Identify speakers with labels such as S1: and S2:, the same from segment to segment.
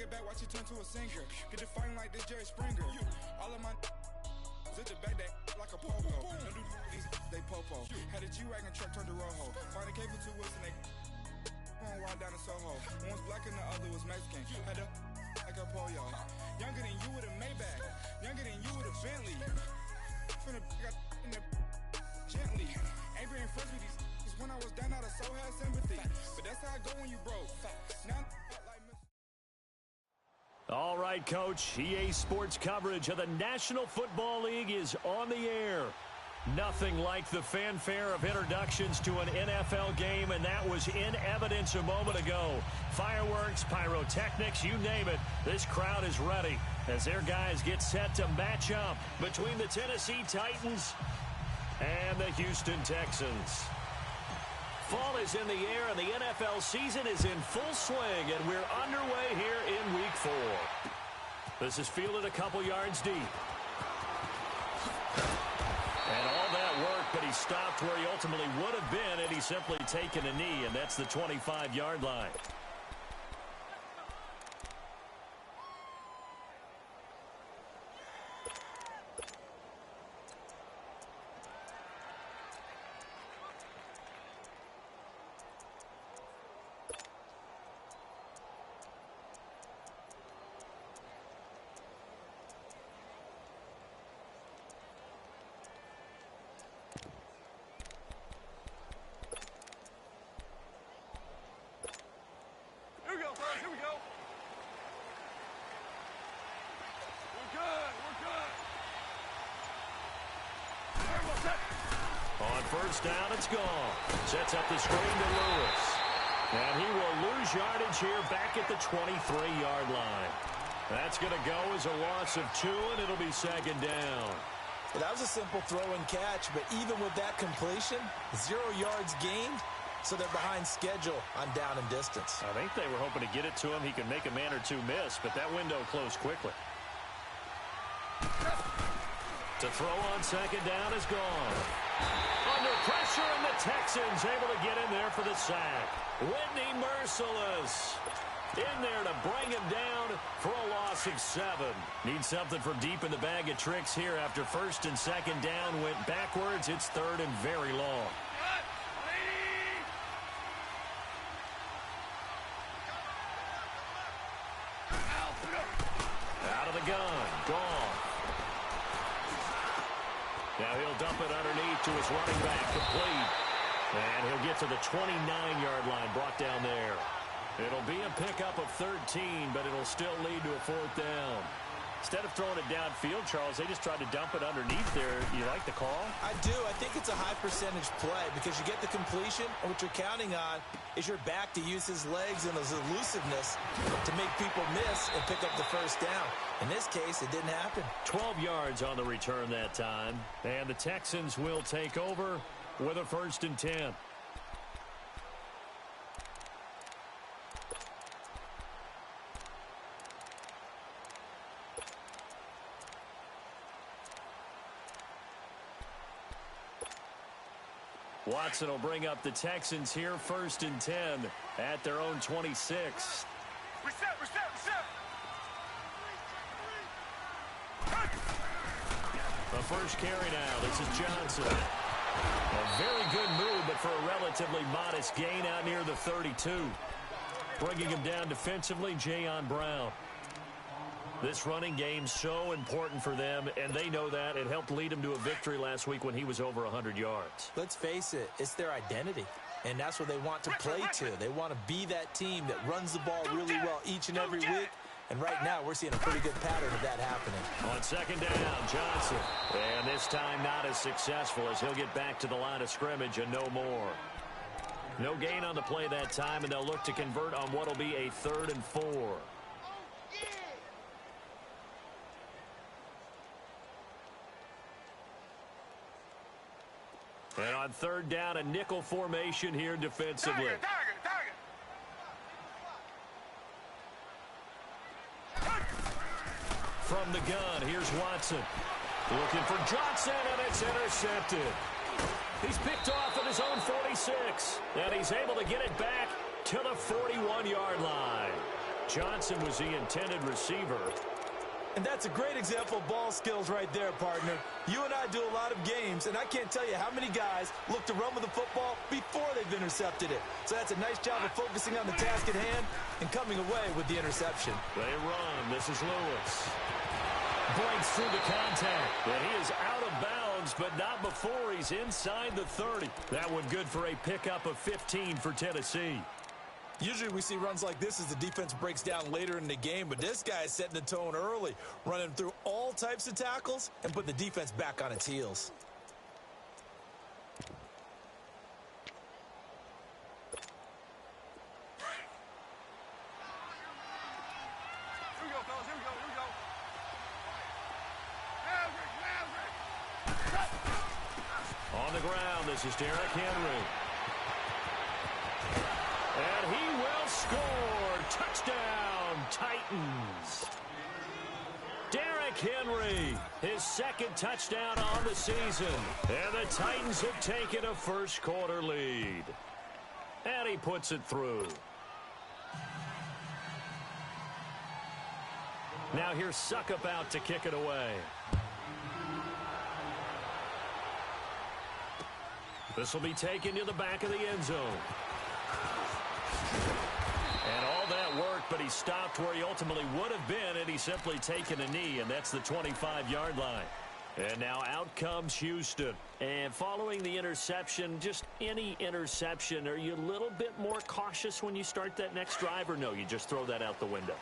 S1: it back, watch it turn to a singer. Get the fighting like this Jerry Springer. All of my zip the back that like a popo. Don't do these, they popo. Had a G-Wagon truck turned to Rojo. Find a cable 2 wheels and they going wild down in Soho. One was black and the other was Mexican. Had a like a pollo. Younger than you with a Maybach. Younger than you with a Bentley. From the got in the gently. Ain't been friends with these. Cause when I was down, I so had sympathy. But that's how I go when you broke. Now
S2: all right, Coach. EA Sports coverage of the National Football League is on the air. Nothing like the fanfare of introductions to an NFL game, and that was in evidence a moment ago. Fireworks, pyrotechnics, you name it. This crowd is ready as their guys get set to match up between the Tennessee Titans and the Houston Texans. Fall is in the air, and the NFL season is in full swing, and we're underway here in Week 4. This is fielded a couple yards deep. And all that work, but he stopped where he ultimately would have been had he simply taken a knee, and that's the 25-yard line. First down, it's gone. Sets up the screen to Lewis. And he will lose yardage here back at the 23-yard line. That's going to go as a loss of 2, and it'll be second down.
S3: Well, that was a simple throw and catch, but even with that completion, 0 yards gained, so they're behind schedule on down and distance.
S2: I think they were hoping to get it to him. He could make a man or two miss, but that window closed quickly. To throw on second down is gone. Under pressure, and the Texans able to get in there for the sack. Whitney Merciless in there to bring him down for a loss of 7. Need something from deep in the bag of tricks here after first and second down went backwards. It's third and very long. Out of the gun. Gone. Now he'll dump it underneath to his running back, complete. And he'll get to the 29-yard line, brought down there. It'll be a pickup of 13, but it'll still lead to a 4th down. Instead of throwing it downfield, Charles, they just tried to dump it underneath there. You like the call?
S3: I do. I think it's a high-percentage play because you get the completion, and what you're counting on is your back to use his legs and his elusiveness to make people miss and pick up the first down. In this case, it didn't happen.
S2: 12 yards on the return that time, and the Texans will take over with a 1st and 10. Watson will bring up the Texans here, 1st and 10 at their own 26.
S4: Reset.
S2: The first carry now. This is Johnson. A very good move, but for a relatively modest gain out near the 32. Bringing him down defensively, Jayon Brown. This running game so important for them, and they know that. It helped lead them to a victory last week when he was over 100 yards.
S3: Let's face it, it's their identity, and that's what they want to play to. They want to be that team that runs the ball really well each and every week, and right now we're seeing a pretty good pattern of that happening.
S2: On second down, Johnson. And this time not as successful as he'll get back to the line of scrimmage and no more. No gain on the play that time, and they'll look to convert on what will be a 3rd and 4. And on 3rd down, a nickel formation here defensively. From the gun, here's Watson. Looking for Johnson, and it's intercepted. He's picked off at his own 46, and he's able to get it back to the 41-yard line. Johnson was the intended receiver.
S3: And that's a great example of ball skills right there, partner. You and I do a lot of games, and I can't tell you how many guys look to run with the football before they've intercepted it. So that's a nice job of focusing on the task at hand and coming away with the interception.
S2: They run. This is Lewis. Breaks through the contact. And he is out of bounds, but not before he's inside the 30. That one good for a pickup of 15 for Tennessee.
S3: Usually we see runs like this as the defense breaks down later in the game, but this guy is setting the tone early, running through all types of tackles and put the defense back on its heels.
S4: Here we go, fellas. Here we go.
S2: On the ground, this is Derrick Henry. And he will score. Touchdown, Titans. Derrick Henry, his second touchdown on the season. And the Titans have taken a first-quarter lead. And he puts it through. Now here's Suckup out to kick it away. This will be taken to the back of the end zone. And all that worked, but he stopped where he ultimately would have been had he simply taken a knee, and that's the 25-yard line. And now out comes Houston. And following the interception, just any interception, are you a little bit more cautious when you start that next drive, or no, you just throw that out the window?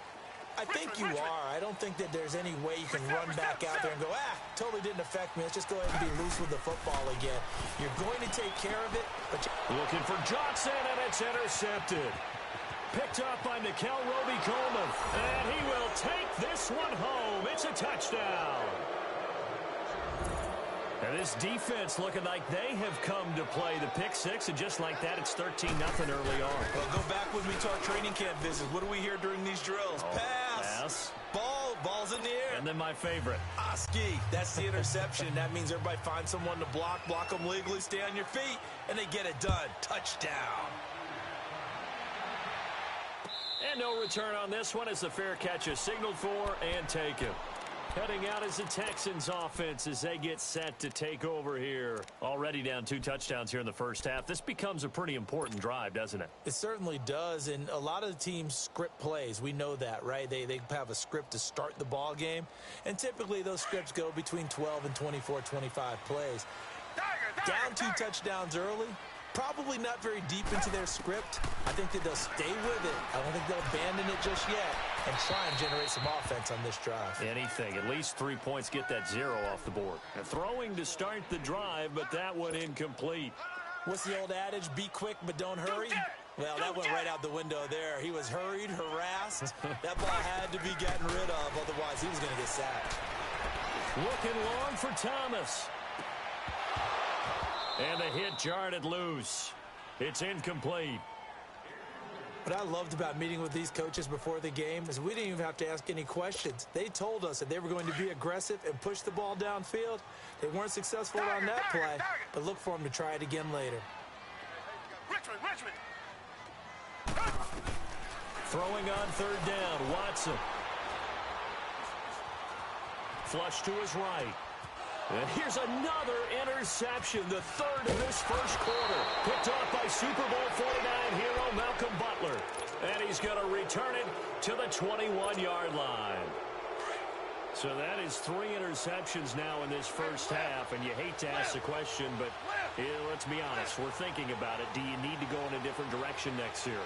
S3: I think you are. I don't think that there's any way you can run back out there and go, totally didn't affect me. Let's just go ahead and be loose with the football again. You're going to take care of it, but
S2: looking for Johnson, and it's intercepted. Picked up by Nickel Roby-Coleman, and he will take this one home. It's a touchdown. And this defense looking like they have come to play the pick six, and just like that, it's 13-0 early on.
S3: Well, go back with me to our training camp visits. What do we hear during these drills? Pass. Ball's in the air.
S2: And then my favorite.
S3: Ski. That's the interception. That means everybody finds someone to block them legally, stay on your feet, and they get it done. Touchdown.
S2: And no return on this one as the fair catch is signaled for and taken. Heading out is the Texans offense as they get set to take over here. Already down 2 touchdowns here in the first half. This becomes a pretty important drive, doesn't it?
S3: It certainly does, and a lot of the teams script plays. We know that, right? They have a script to start the ball game, and typically those scripts go between 12 and 24, 25 plays. Down 2 touchdowns early. Probably not very deep into their script. I think that they'll stay with it. I don't think they'll abandon it just yet and try and generate some offense on this drive.
S2: Anything. At least 3 points, get that 0 off the board. And throwing to start the drive, but that one incomplete.
S3: What's the old adage? Be quick, but don't hurry. Well, that went right out the window there. He was hurried, harassed. That ball had to be gotten rid of, otherwise he was going to get sacked.
S2: Looking long for Thomas. And the hit jarred it loose. It's incomplete.
S3: What I loved about meeting with these coaches before the game is we didn't even have to ask any questions. They told us that they were going to be aggressive and push the ball downfield. They weren't successful on that play, but look for them to try it again later.
S4: Richmond.
S2: Throwing on third down, Watson. Flush to his right. And here's another interception, the third of this first quarter. Picked off by Super Bowl 49 hero Malcolm Butler. And he's going to return it to the 21-yard line. So that is 3 interceptions now in this first half. And you hate to ask the question, but let's be honest. We're thinking about it. Do you need to go in a different direction next series?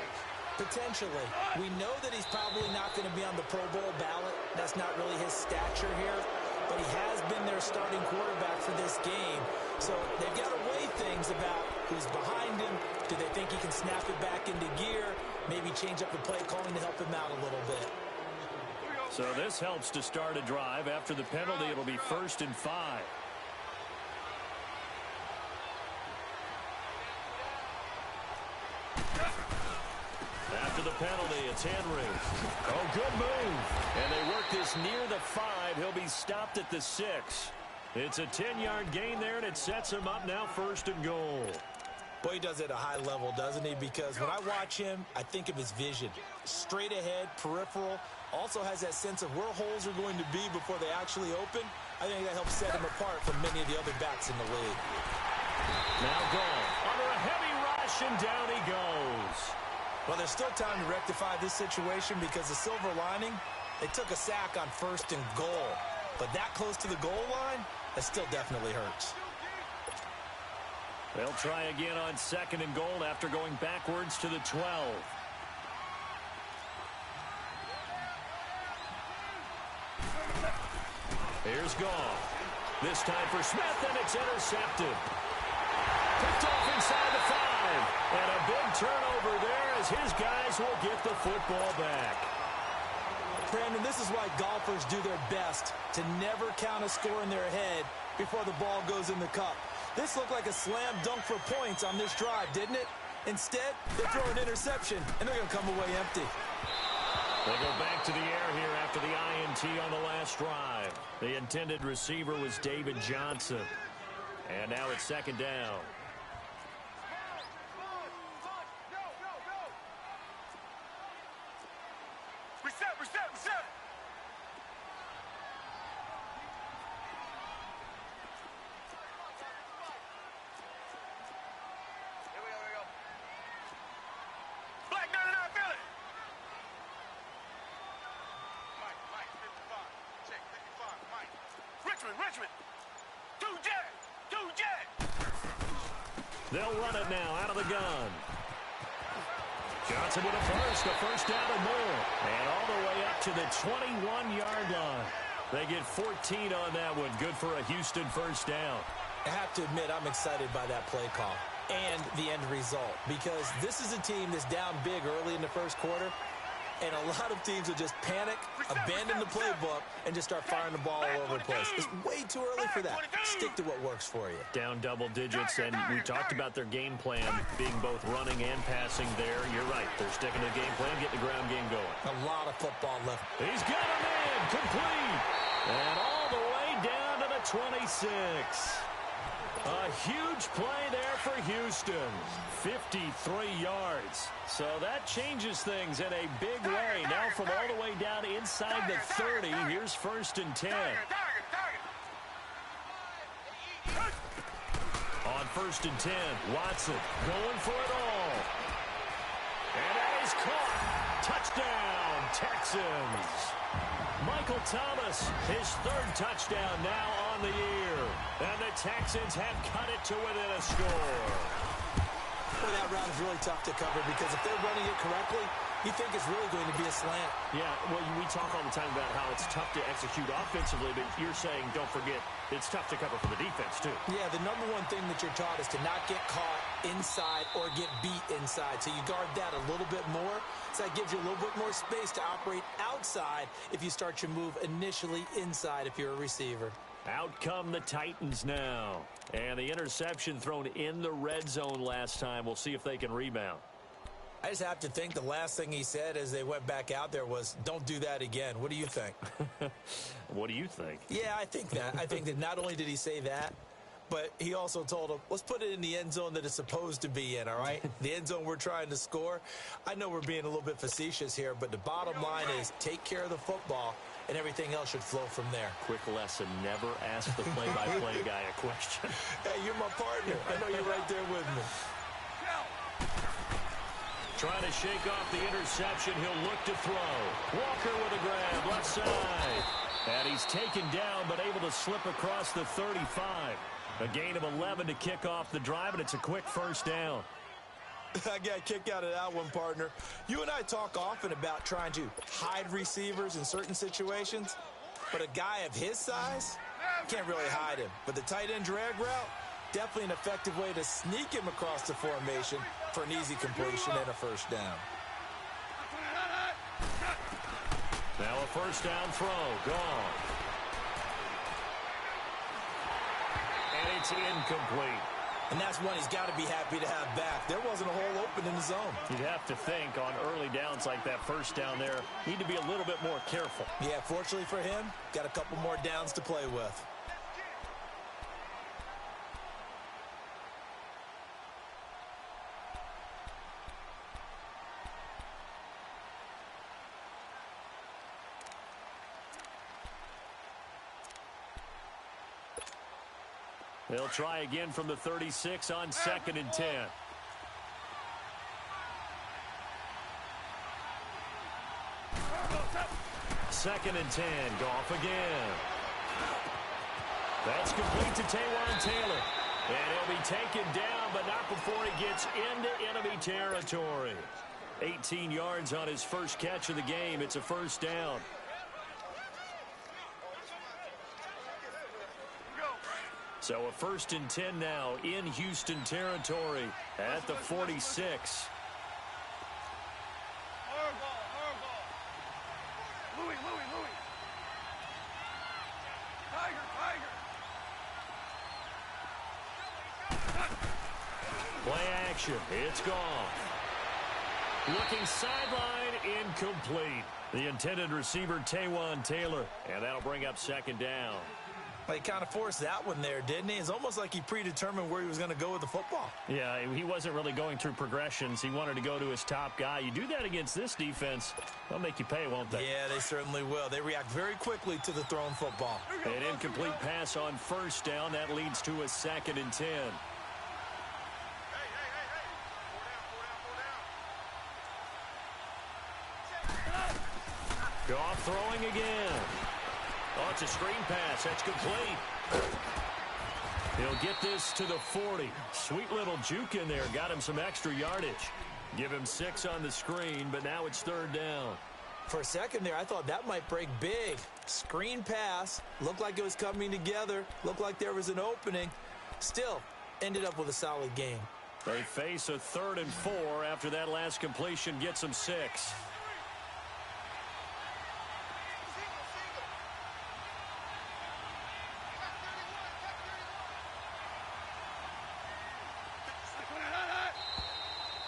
S3: Potentially. We know that he's probably not going to be on the Pro Bowl ballot. That's not really his stature here. But he has been their starting quarterback for this game. So they've got to weigh things about who's behind him. Do they think he can snap it back into gear? Maybe change up the play calling to help him out a little bit.
S2: So this helps to start a drive. After the penalty, it'll be 1st and 5. After the penalty, it's Henry. Oh, good move. And they work this near the 5. He'll be stopped at the 6. It's a 10-yard gain there, and it sets him up now 1st and goal.
S3: Boy, he does it at a high level, doesn't he? Because when I watch him, I think of his vision. Straight ahead, peripheral, also has that sense of where holes are going to be before they actually open. I think that helps set him apart from many of the other backs in the league.
S2: Now Gall under a heavy rush, and down he goes.
S3: Well, there's still time to rectify this situation because the silver lining, they took a sack on 1st and goal. But that close to the goal line, that still definitely hurts.
S2: They'll try again on 2nd and goal after going backwards to the 12. Here's Gall. This time for Smith, and it's intercepted. Picked off inside the 5. And a big turnover there as his guys will get the football back.
S3: Brandon, this is why golfers do their best to never count a score in their head before the ball goes in the cup. This looked like a slam dunk for points on this drive, didn't it? Instead, they throw an interception, and they're going to come away empty.
S2: They go back to the air here after the INT on the last drive. The intended receiver was David Johnson. And now it's 2nd down.
S4: Reset. Here we go. Black 99, feel it. Mike, 55. Check, 55, Mike. Richmond. 2 jet.
S2: They'll run it now out of the gun. Johnson with a first down and more. And all the way up to the 21-yard line. They get 14 on that one. Good for a Houston 1st down.
S3: I have to admit, I'm excited by that play call and the end result because this is a team that's down big early in the 1st quarter, and a lot of teams will just panic, abandon the playbook, and just start firing the ball all over the place. It's way too early for that. Stick to what works for you.
S2: Down double digits, and we talked about their game plan being both running and passing there. You're right. They're sticking to the game plan, getting the ground game going.
S3: A lot of football left.
S2: He's got him in, complete, and all the way down to the 26. A huge play there for Houston. 53 yards. So that changes things in a big way. Now from all the way down inside the 30, here's 1st and 10. On 1st and 10, Watson going for it all. And that is caught. Touchdown, Texans. Michael Thomas, his 3rd touchdown now on the year. And the Texans have cut it to within a score.
S3: Well, that route is really tough to cover because if they're running it correctly, you think it's really going to be a slant.
S2: Yeah, well, we talk all the time about how it's tough to execute offensively, but you're saying, don't forget, it's tough to cover for the defense, too.
S3: Yeah, the number one thing that you're taught is to not get caught inside or get beat inside. So you guard that a little bit more. So that gives you a little bit more space to operate outside if you start your move initially inside if you're a receiver.
S2: Out come the Titans now. And the interception thrown in the red zone last time. We'll see if they can rebound.
S3: I just have to think the last thing he said as they went back out there was, don't do that again. What do you think?
S2: What do you think?
S3: Yeah, I think that. I think that not only did he say that, but he also told him, let's put it in the end zone that it's supposed to be in, all right? The end zone we're trying to score. I know we're being a little bit facetious here, but the bottom line is take care of the football, and everything else should flow from there.
S2: Quick lesson, never ask the play-by-play guy a question.
S3: Hey, you're my partner. I know you're right there with me.
S2: Trying to shake off the interception. He'll look to throw. Walker with a grab, left side. And he's taken down, but able to slip across the 35. A gain of 11 to kick off the drive, and it's a quick 1st down.
S3: I got a kick out of that one, partner. You and I talk often about trying to hide receivers in certain situations, but a guy of his size, can't really hide him. But the tight end drag route, definitely an effective way to sneak him across the formation for an easy completion and a 1st down.
S2: Now a 1st down throw, gone. And it's incomplete.
S3: And that's one he's got to be happy to have back. There wasn't a hole open in the zone.
S2: You'd have to think on early downs like that 1st down there, need to be a little bit more careful.
S3: Yeah, fortunately for him, got a couple more downs to play with.
S2: They'll try again from the 36 on 2nd and 10. Second and 10. Goff again. That's complete to Taywan Taylor. And he'll be taken down, but not before he gets into enemy territory. 18 yards on his first catch of the game. It's a first down. So a 1st and 10 now in Houston territory at the 46. Play action. It's gone. Looking sideline, incomplete. The intended receiver, Taywan Taylor. And that'll bring up 2nd down.
S3: Well, he kind of forced that one there, didn't he? It's almost like he predetermined where he was going to go with the football.
S2: Yeah, he wasn't really going through progressions. He wanted to go to his top guy. You do that against this defense, they'll make you pay, won't they?
S3: Yeah, they certainly will. They react very quickly to the thrown football.
S2: An incomplete pass on 1st down. That leads to a 2nd and 10. Goff throwing again. Oh, it's a screen pass. That's complete. He'll get this to the 40. Sweet little juke in there. Got him some extra yardage. Give him 6 on the screen, but now it's 3rd down.
S3: For a second there, I thought that might break big. Screen pass. Looked like it was coming together. Looked like there was an opening. Still, ended up with a solid game.
S2: They face a 3rd and 4 after that last completion gets them 6.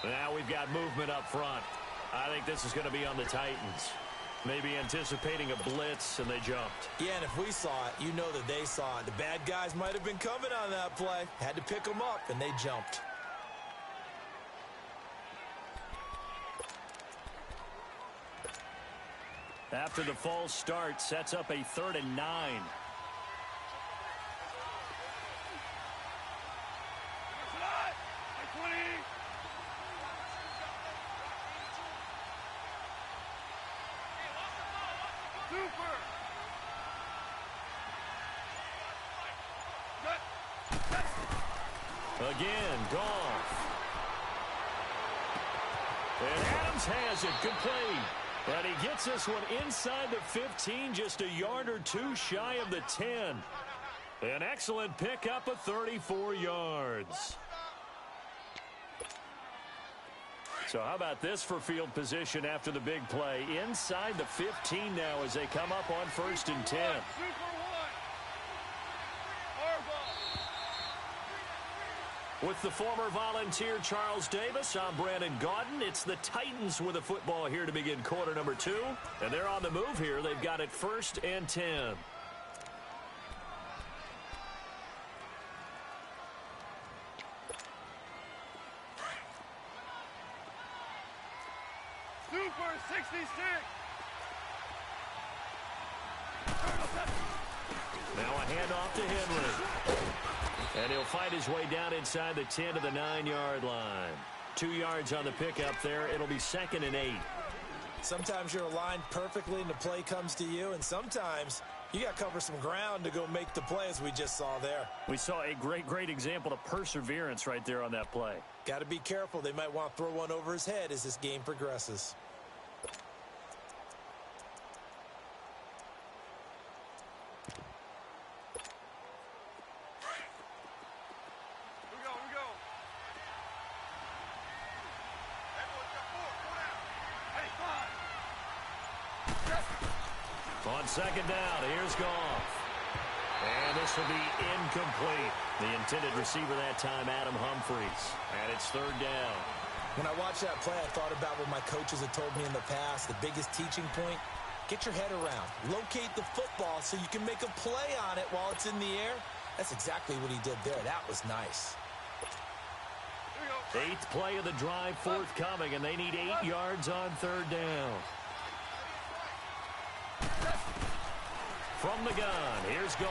S2: Now we've got movement up front. I think this is going to be on the Titans. Maybe anticipating a blitz, and they jumped.
S3: Yeah, and if we saw it, you know that they saw it. The bad guys might have been coming on that play. Had to pick them up, and they jumped.
S2: After the false start, sets up a 3rd and 9. Again, Goff. And Adams has it complete. But he gets this one inside the 15, just a yard or 2 shy of the 10. An excellent pickup of 34 yards. So how about this for field position after the big play? Inside the 15 now as they come up on 1st and 10. With the former Volunteer Charles Davis, I'm Brandon Gaudin. It's the Titans with the football here to begin quarter number 2. And they're on the move here. They've got it 1st and 10.
S4: Super 66.
S2: Now a handoff to Henry. And he'll find his way down inside the 10 to the 9-yard line. 2 yards on the pickup there. It'll be 2nd and 8.
S3: Sometimes you're aligned perfectly and the play comes to you, and sometimes you got to cover some ground to go make the play, as we just saw there.
S2: We saw a great example of perseverance right there on that play.
S3: Got to be careful. They might want to throw one over his head as this game progresses.
S2: On 2nd down, here's Goff. And this will be incomplete. The intended receiver that time, Adam Humphries. And it's 3rd down.
S3: When I watched that play, I thought about what my coaches had told me in the past. The biggest teaching point, get your head around. Locate the football so you can make a play on it while it's in the air. That's exactly what he did there. That was nice.
S2: 8th play of the drive forthcoming, and they need 8 yards on 3rd down. From the gun, here's Goff.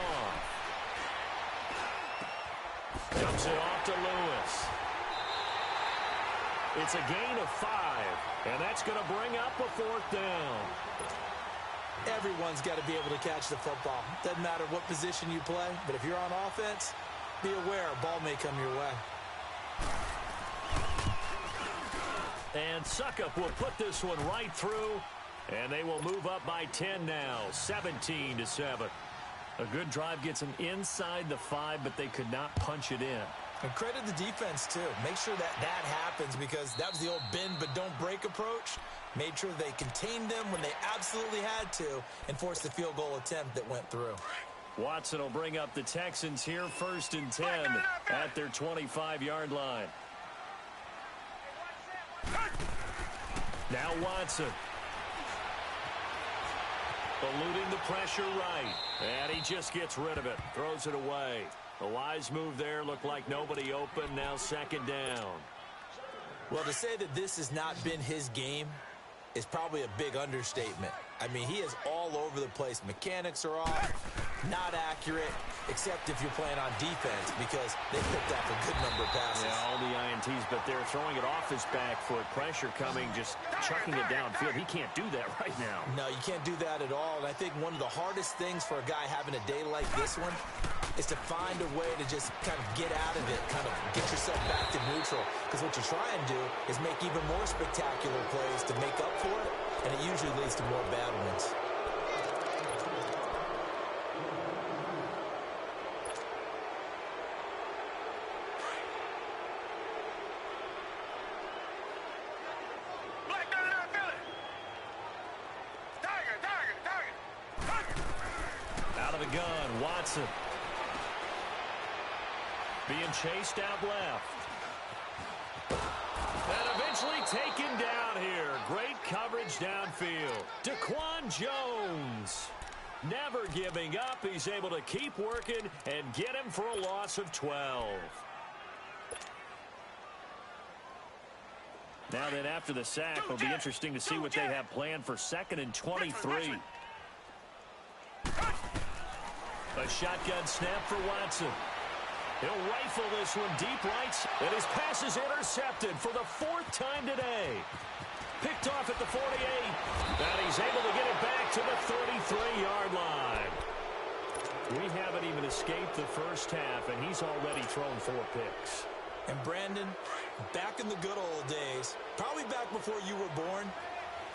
S2: Dumps it off to Lewis. It's a gain of 5, and that's going to bring up a 4th down.
S3: Everyone's got to be able to catch the football. Doesn't matter what position you play, but if you're on offense, be aware a ball may come your way.
S2: And Suckup will put this one right through, and they will move up by 10 now, 17-7. A good drive gets them inside the 5, but they could not punch it in.
S3: And credit the defense, too. Make sure that happens, because that was the old bend but don't break approach. Made sure they contained them when they absolutely had to and forced the field goal attempt that went through.
S2: Watson will bring up the Texans here, 1st and 10 at their 25-yard line. Now Watson. Eluding the pressure right. And he just gets rid of it. Throws it away. A wise move there. Looked like nobody open. Now 2nd down.
S3: Well, to say that this has not been his game is probably a big understatement. I mean, he is all over the place. Mechanics are off, not accurate, except if you're playing on defense, because they picked off a good number of passes.
S2: Yeah, all the INTs, but they're throwing it off his back foot. Pressure coming, just chucking it downfield. He can't do that right now.
S3: No, you can't do that at all. And I think one of the hardest things for a guy having a day like this one is to find a way to just kind of get out of it, kind of get yourself back to neutral. Because what you try and do is make even more spectacular plays to make up for it, and it usually leads to more bad ones.
S2: Out of the gun, Watson. Being chased out left. And eventually taken down here. Great coverage downfield. Daquan Jones. Never giving up. He's able to keep working and get him for a loss of 12. Now then, after the sack, it'll be interesting to see what they have planned for 2nd and 23. A shotgun snap for Watson. He'll rifle this one deep right, and his pass is intercepted for the 4th time today. Picked off at the 48, and he's able to get it back to the 33-yard line. We haven't even escaped the first half, and he's already thrown 4 picks.
S3: And Brandon, back in the good old days, probably back before you were born,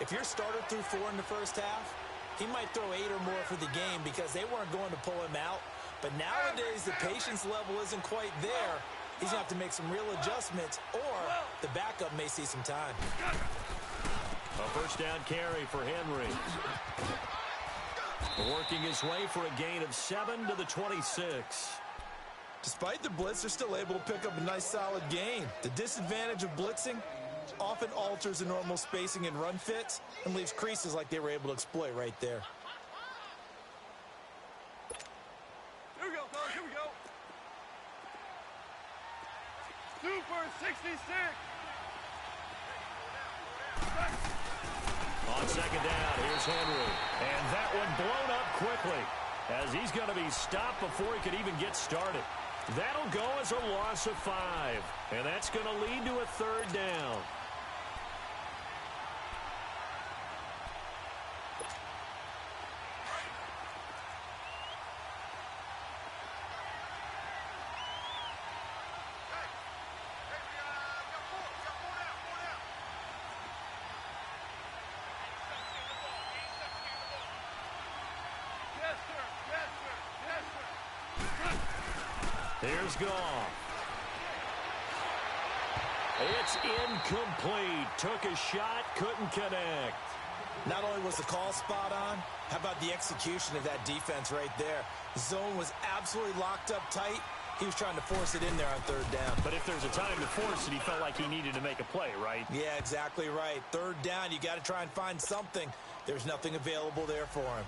S3: if your starter threw 4 in the first half, he might throw 8 or more for the game because they weren't going to pull him out. But nowadays, the patience level isn't quite there. He's going to have to make some real adjustments, or the backup may see some time.
S2: A 1st down carry for Henry. Working his way for a gain of 7 to the 26.
S3: Despite the blitz, they're still able to pick up a nice, solid gain. The disadvantage of blitzing often alters the normal spacing and run fits and leaves creases like they were able to exploit right there.
S4: Here we go, fellas. Here we go. Super 66.
S2: On 2nd down, here's Henry. And that one blown up quickly as he's going to be stopped before he could even get started. That'll go as a loss of 5. And that's going to lead to a 3rd down. Here's Goff. It's incomplete. Took a shot, couldn't connect.
S3: Not only was the call spot on, how about the execution of that defense right there? The zone was absolutely locked up tight. He was trying to force it in there on 3rd down.
S2: But if there's a time to force it, he felt like he needed to make a play, right?
S3: Yeah, exactly right. 3rd down, you got to try and find something. There's nothing available there for him.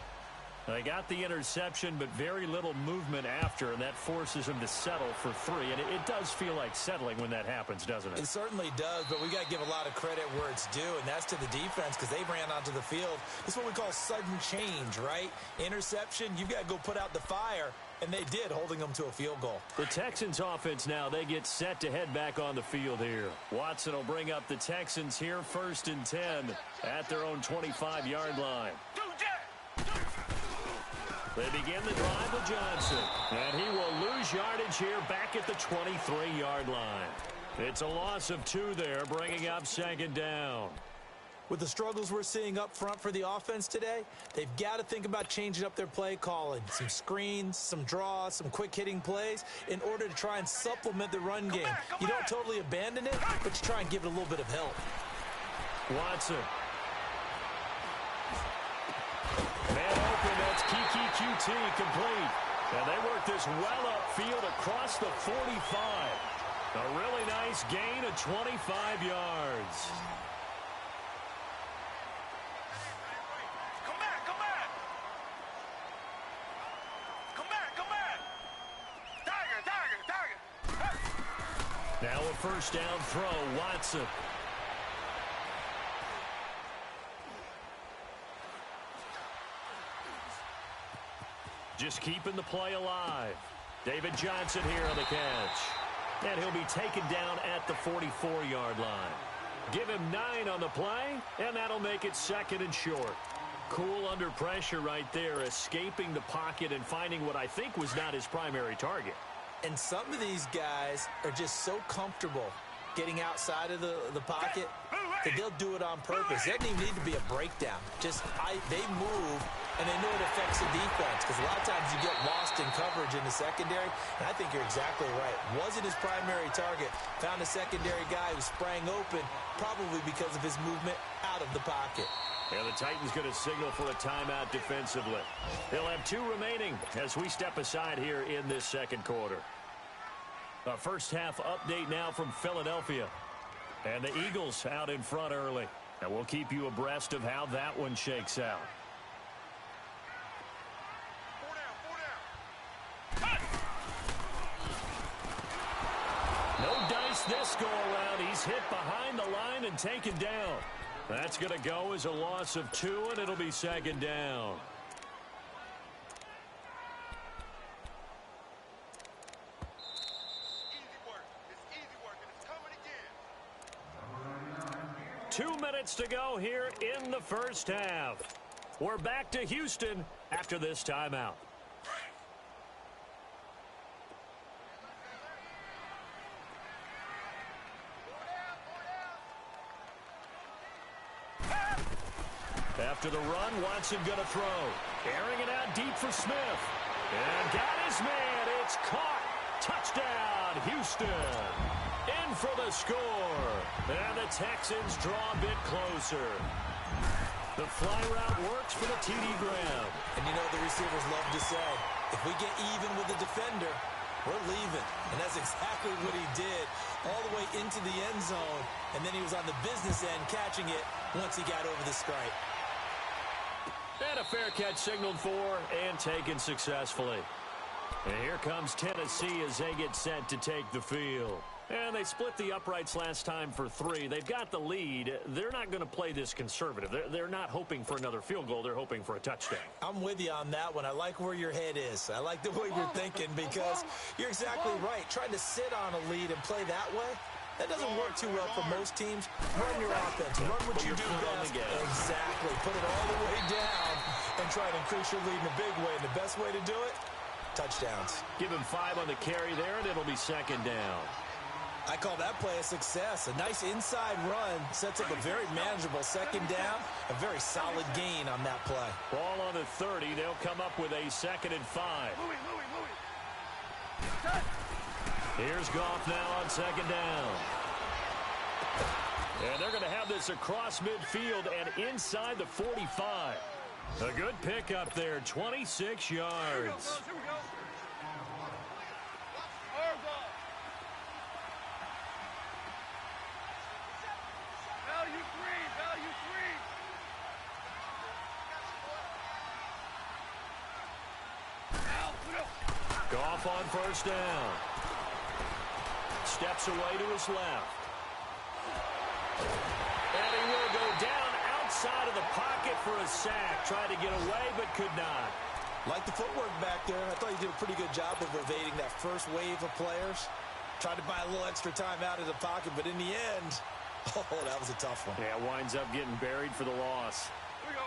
S2: They got the interception, but very little movement after, and that forces him to settle for 3. And it does feel like settling when that happens, doesn't it?
S3: It certainly does, but we got to give a lot of credit where it's due, and that's to the defense because they ran onto the field. This is what we call sudden change, right? Interception, you've got to go put out the fire. And they did, holding them to a field goal.
S2: The Texans offense now, they get set to head back on the field here. Watson will bring up the Texans here, 1st and 10 at their own 25-yard line. They begin the drive with Johnson. And he will lose yardage here back at the 23-yard line. It's a loss of 2 there, bringing up 2nd down.
S3: With the struggles we're seeing up front for the offense today, they've got to think about changing up their play calling. Some screens, some draws, some quick-hitting plays in order to try and supplement the run game. You don't totally abandon it, but you try and give it a little bit of help.
S2: Watson. Man open, that's Kiki QT complete. And they work this well upfield across the 45. A really nice gain of 25 yards. Now a 1st down throw, Watson. Just keeping the play alive. David Johnson here on the catch. And he'll be taken down at the 44-yard line. Give him 9 on the play, and that'll make it 2nd and short. Cool under pressure right there, escaping the pocket and finding what I think was not his primary target.
S3: And some of these guys are just so comfortable getting outside of the pocket that they'll do it on purpose. It doesn't even need to be a breakdown. They move, and they know it affects the defense because a lot of times you get lost in coverage in the secondary, and I think you're exactly right. Wasn't his primary target. Found a secondary guy who sprang open, probably because of his movement out of the pocket.
S2: And the Titans going to signal for a timeout defensively. They'll have 2 remaining as we step aside here in this 2nd quarter. A first half update now from Philadelphia. And the Eagles out in front early. And we'll keep you abreast of how that one shakes out.
S4: 4 down.
S2: No dice this go around. He's hit behind the line and taken down. That's going to go as a loss of 2, and it'll be 2nd down.
S4: Easy work. It's easy work, and it's coming again.
S2: 2 minutes to go here in the first half. We're back to Houston after this timeout. After the run, Watson going to throw. Airing it out deep for Smith. And got his man. It's caught. Touchdown, Houston. In for the score. And the Texans draw a bit closer. The fly route works for the TD Graham.
S3: And you know the receivers love to say, if we get even with the defender, we're leaving. And that's exactly what he did all the way into the end zone. And then he was on the business end catching it once he got over the stripe.
S2: And a fair catch signaled for and taken successfully. And here comes Tennessee as they get set to take the field. And they split the uprights last time for 3. They've got the lead. They're not going to play this conservative. They're not hoping for another field goal. They're hoping for a touchdown.
S3: I'm with you on that one. I like where your head is. I like the way you're thinking because you're exactly right. Trying to sit on a lead and play that way, that doesn't work too well for most teams. Run your offense. Run what you do best. Exactly. Put it all the way down and try to increase your lead in a big way. And the best way to do it, touchdowns.
S2: Give him 5 on the carry there, and it'll be 2nd down.
S3: I call that play a success. A nice inside run sets up a very manageable 2nd down. A very solid gain on that play.
S2: Ball on the 30. They'll come up with a 2nd and 5. Here's Goff now on 2nd down. And they're going to have this across midfield and inside the 45. A good pickup there, 26 yards.
S4: Here we go. Value three.
S2: Goff on 1st down. Steps away to his left. And he will go down outside of the pocket for a sack. Tried to get away, but could not.
S3: Like the footwork back there, I thought he did a pretty good job of evading that first wave of players. Tried to buy a little extra time out of the pocket, but in the end, oh, that was a tough one.
S2: Yeah, winds up getting buried for the loss.
S4: Here we go.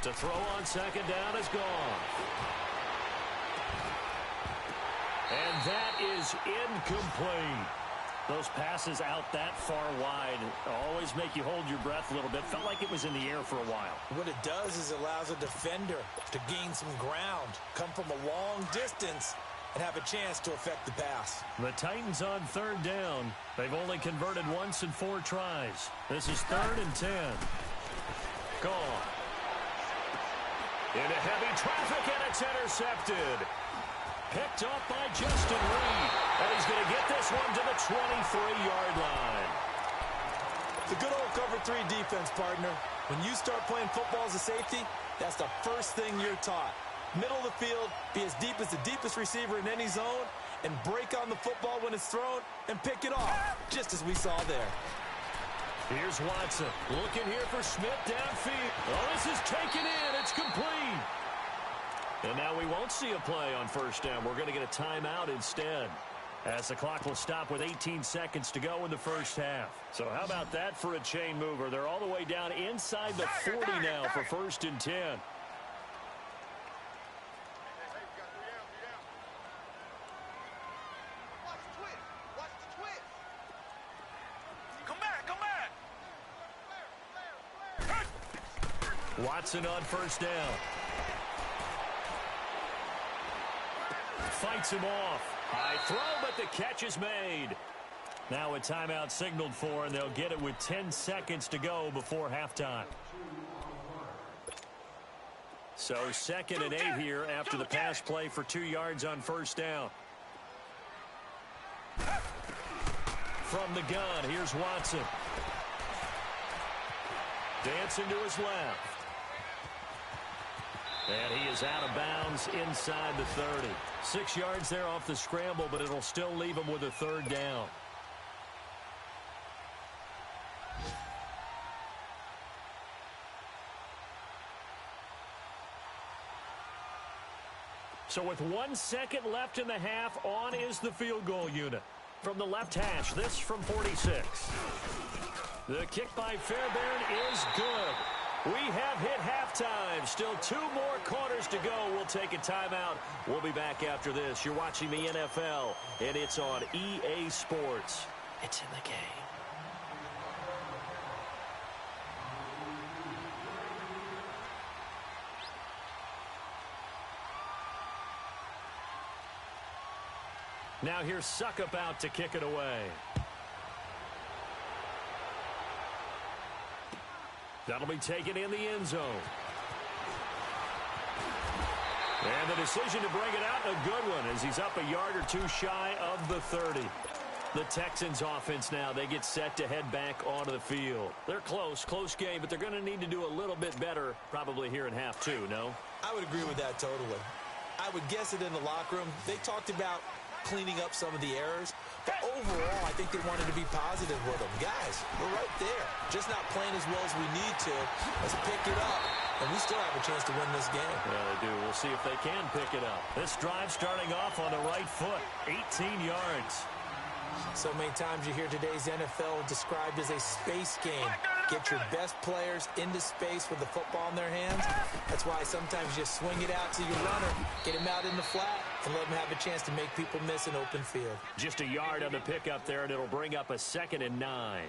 S2: To throw on second down is gone. And that is incomplete. Those passes out that far wide always make you hold your breath a little bit. Felt like it was in the air for a while.
S3: What it does is it allows a defender to gain some ground, come from a long distance, and have a chance to affect the pass.
S2: The Titans on third down. They've only converted once in 4 tries. This is 3rd and 10. Gone. Into heavy traffic, and it's intercepted. Picked off by Justin Reed. And he's going to get this one to the 23-yard line.
S3: The good old cover 3 defense, partner. When you start playing football as a safety, that's the first thing you're taught. Middle of the field, be as deep as the deepest receiver in any zone, and break on the football when it's thrown and pick it off, just as we saw there.
S2: Here's Watson looking here for Smith downfield. Oh, this is taken in. It's complete. And now we won't see a play on first down. We're going to get a timeout instead, as the clock will stop with 18 seconds to go in the first half. So how about that for a chain mover? They're all the way down inside the 40 now for 1st and 10. Watson on first down. Fights him off. High throw, but the catch is made. Now a timeout signaled for, and they'll get it with 10 seconds to go before halftime. So 2nd and 8 here after the pass play for 2 yards on first down. From the gun, here's Watson. Dancing to his left. And he is out of bounds inside the 30. 6 yards there off the scramble, but it'll still leave him with a 3rd down. So with 1 second left in the half, on is the field goal unit. From the left hash, this from 46. The kick by Fairbairn is good. We have hit halftime. Still 2 more quarters to go. We'll take a timeout. We'll be back after this. You're watching the NFL, and it's on EA Sports. It's in the game. Now here's Suckup out to kick it away. That'll be taken in the end zone. And the decision to bring it out, a good one, as he's up a yard or 2 shy of the 30. The Texans offense now, they get set to head back onto the field. They're close game, but they're going to need to do a little bit better probably here in half 2, no?
S3: I would agree with that totally. I would guess it in the locker room. They talked about cleaning up some of the errors, but overall, I think they wanted to be positive with them. Guys, we're right there. Just not playing as well as we need to. Let's pick it up, and we still have a chance to win this game.
S2: Yeah, they do. We'll see if they can pick it up. This drive starting off on the right foot, 18 yards.
S3: So many times you hear today's NFL described as a space game. Get your best players into space with the football in their hands. That's why sometimes you swing it out to your runner, get him out in the flat, and let him have a chance to make people miss an open field.
S2: Just a yard on the pickup there, and it'll bring up a 2nd and 9.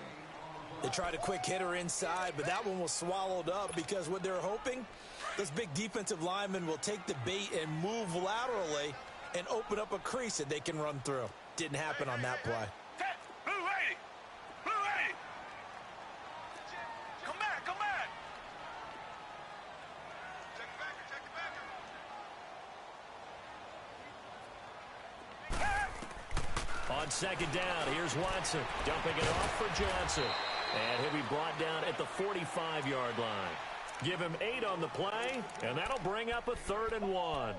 S3: They tried a quick hitter inside, but that one was swallowed up because what they're hoping, this big defensive lineman will take the bait and move laterally and open up a crease that they can run through. Didn't happen on that play.
S4: Blue 80! Blue 80! Come back, come back! Check the backer,
S2: On 2nd down, here's Watson, dumping it off for Johnson. And he'll be brought down at the 45-yard line. Give him 8 on the play, and that'll bring up a 3rd and 1.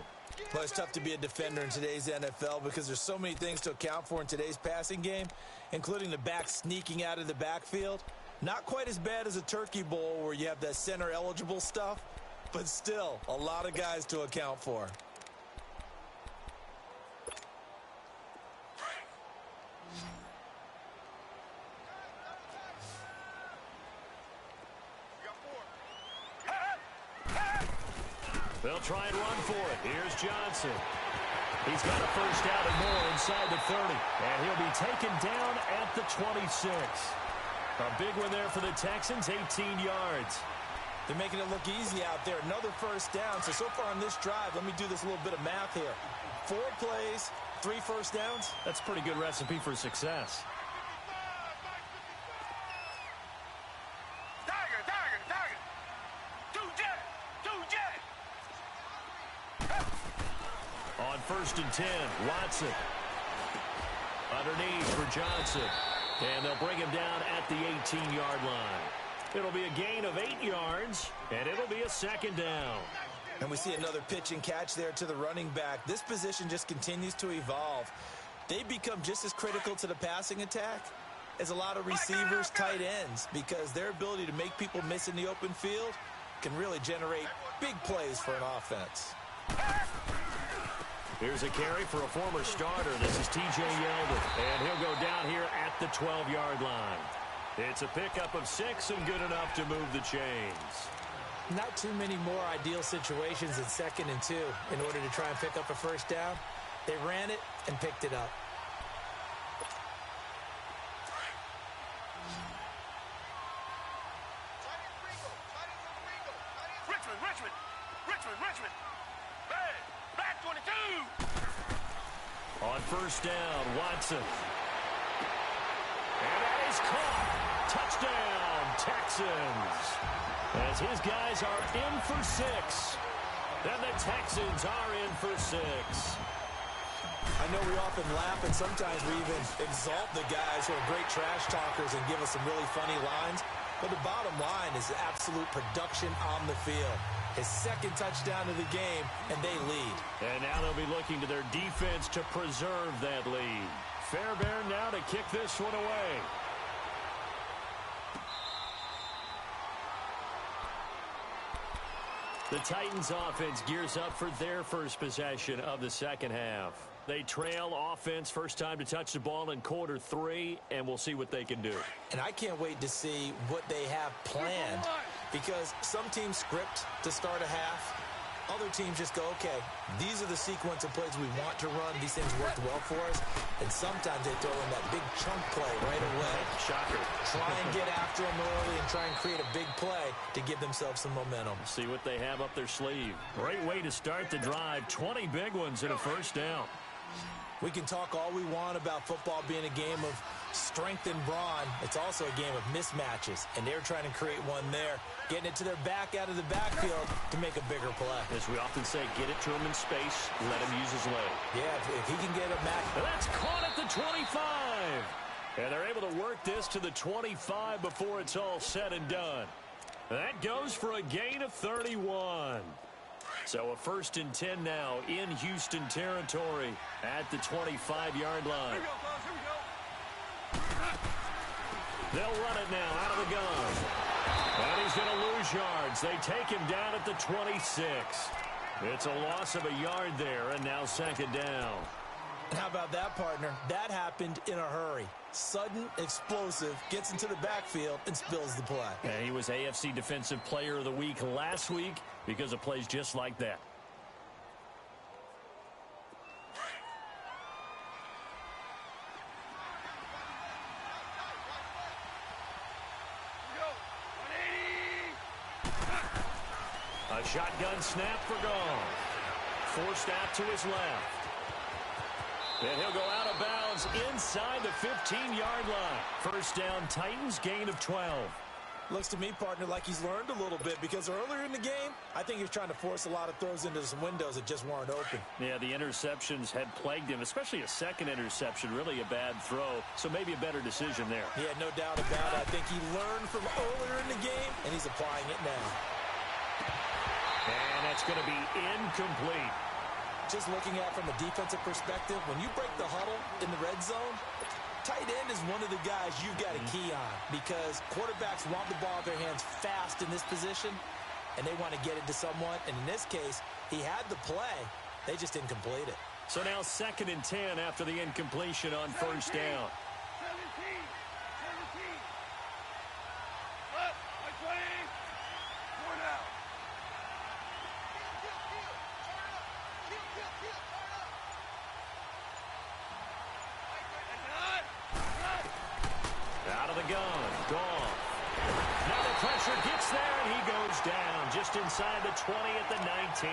S3: Well, it's tough to be a defender in today's NFL because there's so many things to account for in today's passing game, including the back sneaking out of the backfield. Not quite as bad as a turkey bowl where you have that center-eligible stuff, but still a lot of guys to account for.
S2: They'll try and run for it. Here's Johnson. He's got a first down and more inside the 30. And he'll be taken down at the 26. A big one there for the Texans, 18 yards.
S3: They're making it look easy out there. Another first down. So far on this drive, let me do this little bit of math here. 4 plays, 3 first downs.
S2: That's a pretty good recipe for success. On 1st and 10, Watson. Underneath for Johnson. And they'll bring him down at the 18-yard line. It'll be a gain of 8 yards, and it'll be a second down.
S3: And we see another pitch and catch there to the running back. This position just continues to evolve. They become just as critical to the passing attack as a lot of receivers, tight ends, because their ability to make people miss in the open field can really generate big plays for an offense.
S2: Here's a carry for a former starter. This is T.J. Yeldon, and he'll go down here at the 12-yard line. It's a pickup of 6 and good enough to move the chains.
S3: Not too many more ideal situations in 2nd and 2 in order to try and pick up a first down. They ran it and picked it up.
S4: Richmond. Hey, back 22.
S2: On 1st down, Watson. And that is caught. Touchdown, Texans. As his guys are in for 6. And the Texans are in for 6.
S3: I know we often laugh and sometimes we even exalt the guys who are great trash talkers and give us some really funny lines. But the bottom line is absolute production on the field. His 2nd touchdown of the game, and they lead.
S2: And now they'll be looking to their defense to preserve that lead. Fairbairn now to kick this one away. The Titans offense gears up for their first possession of the second half. They trail offense first time to touch the ball in quarter 3, and we'll see what they can do.
S3: And I can't wait to see what they have planned, because some teams script to start a half. Other teams just go, okay, these are the sequence of plays we want to run. These things worked well for us. And sometimes they throw in that big chunk play right away.
S2: Shocker.
S3: Try and get after them early and try and create a big play to give themselves some momentum.
S2: See what they have up their sleeve. Great way to start the drive. 20 big ones and a first down.
S3: We can talk all we want about football being a game of strength and brawn. It's also a game of mismatches, and they're trying to create one there, getting it to their back out of the backfield to make a bigger play.
S2: As we often say, get it to him in space, let him use his leg.
S3: Yeah, if he can get it back.
S2: That's caught at the 25. And they're able to work this to the 25 before it's all said and done. That goes for a gain of 31. So a 1st and 10 now in Houston territory at the 25-yard line. They'll run it now out of the gun. And he's going to lose yards. They take him down at the 26. It's a loss of a yard there, and now 2nd down.
S3: And how about that, partner? That happened in a hurry. Sudden, explosive, gets into the backfield and spills the play.
S2: And he was AFC Defensive Player of the Week last week because of plays just like that. A shotgun snap for Gone. Forced out to his left. And he'll go out of bounds inside the 15-yard line. First down, Titans, gain of 12.
S3: Looks to me, partner, like he's learned a little bit, because earlier in the game, I think he was trying to force a lot of throws into some windows that just weren't open.
S2: Yeah, the interceptions had plagued him, especially a second interception, really a bad throw, so maybe a better decision there.
S3: Yeah, no doubt about it. I think he learned from earlier in the game, and he's applying it now.
S2: And that's going to be incomplete.
S3: Just looking at it from a defensive perspective, when you break the huddle in the red zone, tight end is one of the guys you've got a key on because quarterbacks want the ball in their hands fast in this position, and they want to get it to someone. And in this case, he had the play. They just didn't complete it.
S2: So now 2nd and 10 after the incompletion on first down.
S4: 17. Up, by 20. 4 now.
S2: Out of the gun, Goff. Now the pressure gets there, and he goes down just inside the 20 at the 19.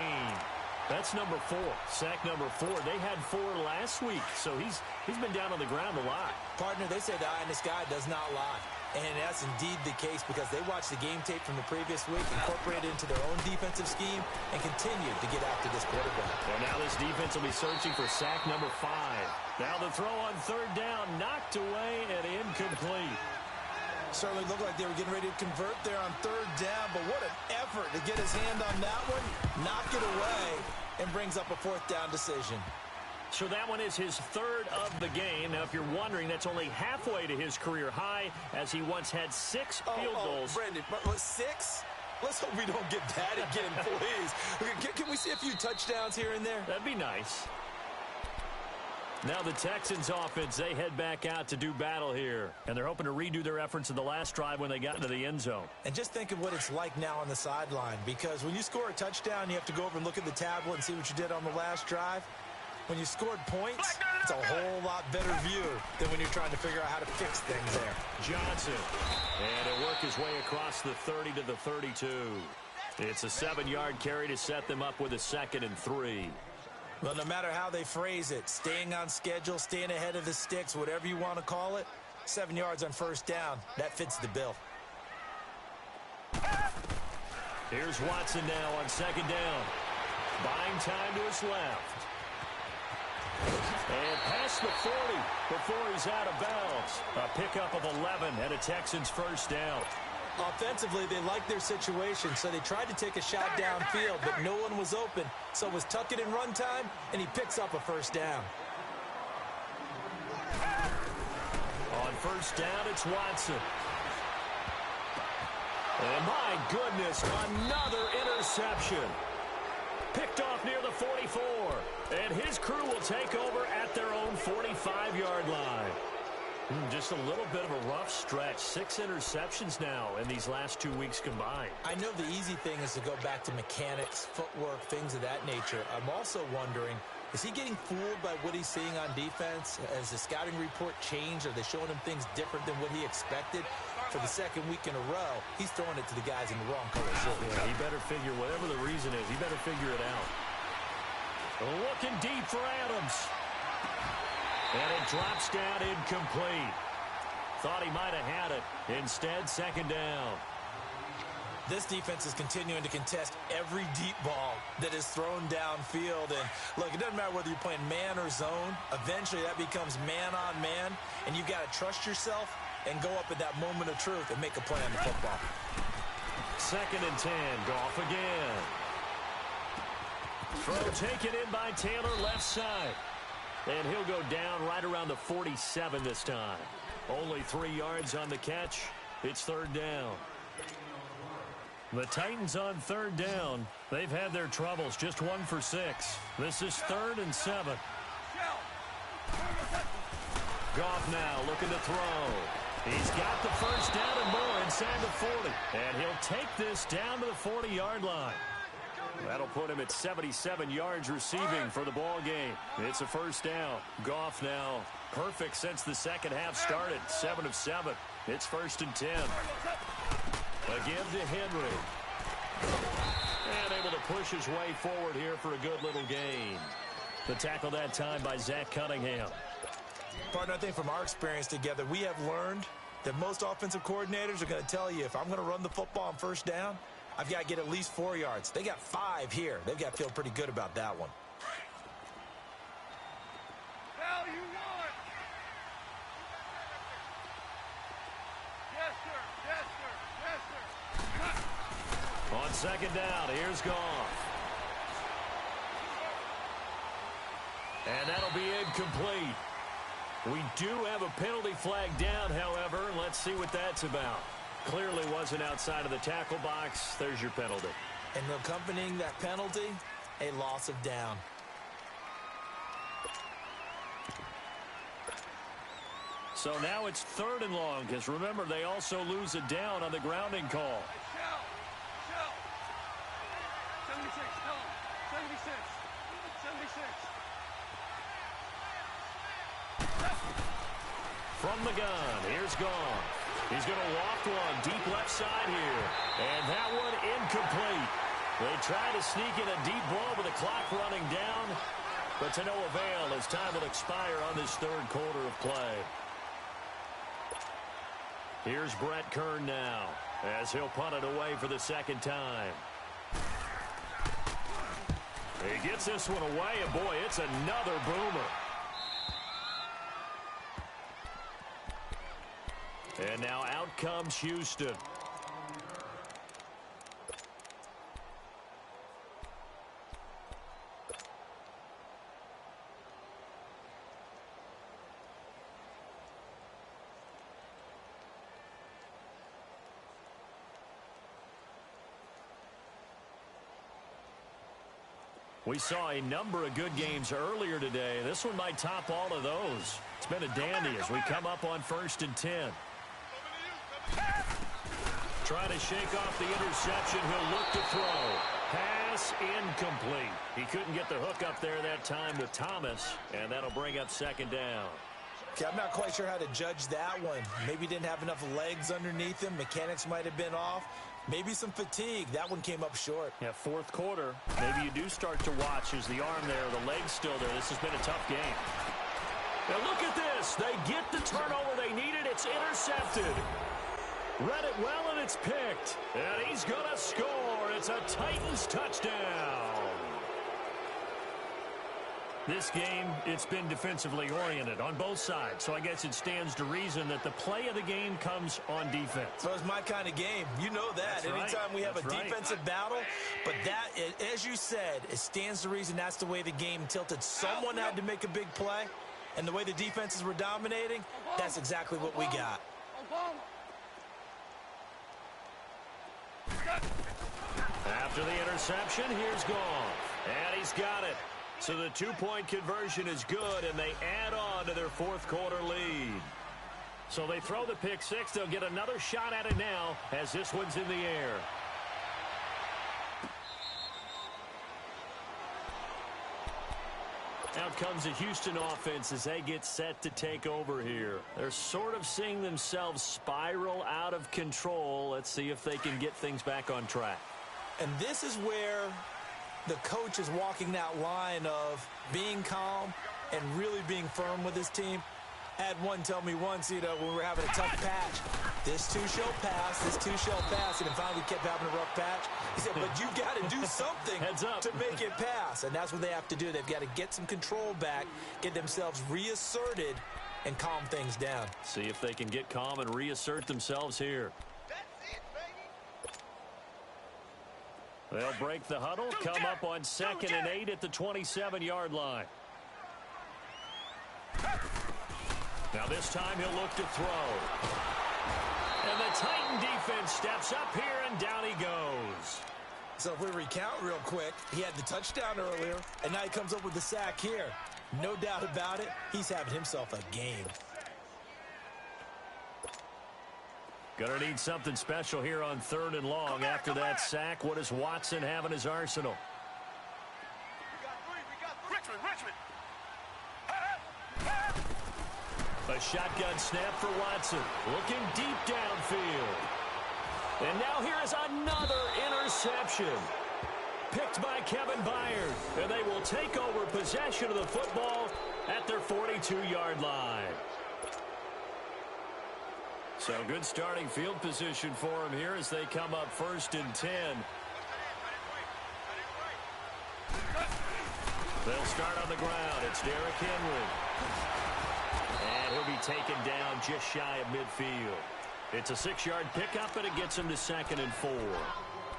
S2: That's number 4, sack number 4. They had 4 last week, so he's been down on the ground a lot.
S3: Partner, they say the eye in the sky does not lie. And that's indeed the case because they watched the game tape from the previous week, incorporated it into their own defensive scheme, and continued to get after this quarterback.
S2: Well, now this defense will be searching for sack number 5. Now the throw on 3rd down, knocked away and incomplete.
S3: Certainly looked like they were getting ready to convert there on 3rd down, but what an effort to get his hand on that one, knock it away, and brings up a 4th down decision.
S2: So that one is his 3rd of the game. Now, if you're wondering, that's only halfway to his career high, as he once had 6 field goals.
S3: Brandon, 6? Let's hope we don't get that again, please. Can we see a few touchdowns here and there?
S2: That'd be nice. Now the Texans offense, they head back out to do battle here. And they're hoping to redo their efforts in the last drive when they got into the end zone.
S3: And just think of what it's like now on the sideline. Because when you score a touchdown, you have to go over and look at the tablet and see what you did on the last drive. When you scored points, it's a whole lot better view than when you're trying to figure out how to fix things there.
S2: Johnson. And he'll work his way across the 30 to the 32. It's a 7-yard carry to set them up with a 2nd and 3.
S3: Well, no matter how they phrase it, staying on schedule, staying ahead of the sticks, whatever you want to call it, 7 yards on 1st down, that fits the bill.
S2: Here's Watson now on 2nd down. Buying time to his left. And past the 40 before he's out of bounds. A pickup of 11 and a Texans 1st down.
S3: Offensively, they liked their situation, so they tried to take a shot downfield, but no one was open. So it was tuck it in run time, and he picks up a 1st down.
S2: On 1st down, it's Watson. And my goodness, another interception. Picked off near the 44. And his crew will take over at their own 45-yard line. Just a little bit of a rough stretch. 6 interceptions now in these last 2 weeks combined.
S3: I know the easy thing is to go back to mechanics, footwork, things of that nature. I'm also wondering, is he getting fooled by what he's seeing on defense? Has the scouting report changed? Are they showing him things different than what he expected? For the 2nd week in a row, he's throwing it to the guys in the wrong color shirt.
S2: Yeah, he better figure, whatever the reason is, he better figure it out. Looking deep for Adams. And it drops down incomplete. Thought he might have had it. Instead, 2nd down.
S3: This defense is continuing to contest every deep ball that is thrown downfield. And look, it doesn't matter whether you're playing man or zone. Eventually, that becomes man on man. And you've got to trust yourself and go up at that moment of truth and make a play on the football.
S2: 2nd and 10. Goff again. Throw taken in by Taylor, left side. And he'll go down right around the 47 this time. Only 3 yards on the catch. It's 3rd down. The Titans on 3rd down. They've had their troubles. Just 1 for 6. This is 3rd and 7. Goff now looking to throw. He's got the 1st down and more inside the 40. And he'll take this down to the 40-yard line. That'll put him at 77 yards receiving for the ball game. It's a 1st down. Goff now perfect since the 2nd half started. 7 of 7. It's 1st and 10. A give to Henry. And able to push his way forward here for a good little gain. The tackle that time by Zach Cunningham.
S3: Partner, I think from our experience together, we have learned that most offensive coordinators are going to tell you, if I'm going to run the football on 1st down, I've got to get at least 4 yards. They got 5 here. They've got to feel pretty good about that one.
S4: Hell, you want? Yes, sir. Yes, sir. Yes, sir.
S2: On 2nd down, here's Goff. And that'll be incomplete. We do have a penalty flag down, however. Let's see what that's about. Clearly wasn't outside of the tackle box. There's your penalty.
S3: And accompanying that penalty, a loss of down.
S2: So now it's 3rd and long, because remember, they also lose a down on the grounding call.
S4: Shell. 76, tell him. 76. 76.
S2: From the gun, here's Gone. He's going to walk one deep left side here. And that one incomplete. They try to sneak in a deep ball with the clock running down, but to no avail as time will expire on this 3rd quarter of play. Here's Brett Kern now as he'll punt it away for the 2nd time. He gets this one away, and boy, it's another boomer. And now out comes Houston. We saw a number of good games earlier today. This one might top all of those. It's been a dandy as we come up on 1st and 10. Trying to shake off the interception. He'll look to throw. Pass incomplete. He couldn't get the hook up there that time with Thomas, and that'll bring up 2nd down.
S3: Okay, I'm not quite sure how to judge that one. Maybe didn't have enough legs underneath him. Mechanics might have been off. Maybe some fatigue. That one came up short.
S2: Yeah, 4th quarter. Maybe you do start to watch as the arm there, the leg's still there. This has been a tough game. Now look at this. They get the turnover they needed. It's intercepted. Read it well, and it's picked. And he's going to score. It's a Titans touchdown. This game, it's been defensively oriented on both sides, so I guess it stands to reason that the play of the game comes on defense.
S3: So it's my kind of game. You know that.
S2: That's
S3: Anytime
S2: right.
S3: we have
S2: That's
S3: a
S2: right.
S3: defensive battle, but that, as you said, it stands to reason that's the way the game tilted. Someone had to make a big play, and the way the defenses were dominating, that's exactly what we got.
S2: After the interception, here's Goff. And he's got it. So the 2-point conversion is good, and they add on to their 4th quarter lead. So they throw the pick 6. They'll get another shot at it now as this one's in the air. Out comes the Houston offense as they get set to take over here. They're sort of seeing themselves spiral out of control. Let's see if they can get things back on track.
S3: And this is where the coach is walking that line of being calm and really being firm with his team. I had one tell me once, when we were having a tough patch, this too shall pass, this too shall pass, and then finally kept having a rough patch. He said, but you've got to do something to make it pass, and that's what they have to do. They've got to get some control back, get themselves reasserted, and calm things down.
S2: See if they can get calm and reassert themselves here. They'll break the huddle, come up on 2nd and 8 at the 27-yard line. Now this time he'll look to throw. And the Titan defense steps up here, and down he goes.
S3: So if we recount real quick, he had the touchdown earlier, and now he comes up with the sack here. No doubt about it, he's having himself a game.
S2: Gonna need something special here on 3rd and long. After that sack, what does Watson have in his arsenal?
S4: Richmond.
S2: A shotgun snap for Watson. Looking deep downfield. And now here is another interception. Picked by Kevin Byard. And they will take over possession of the football at their 42-yard line. So good starting field position for him here as they come up 1st and 10. They'll start on the ground. It's Derrick Henry. And he'll be taken down just shy of midfield. It's a 6-yard pickup, and it gets him to 2nd and 4.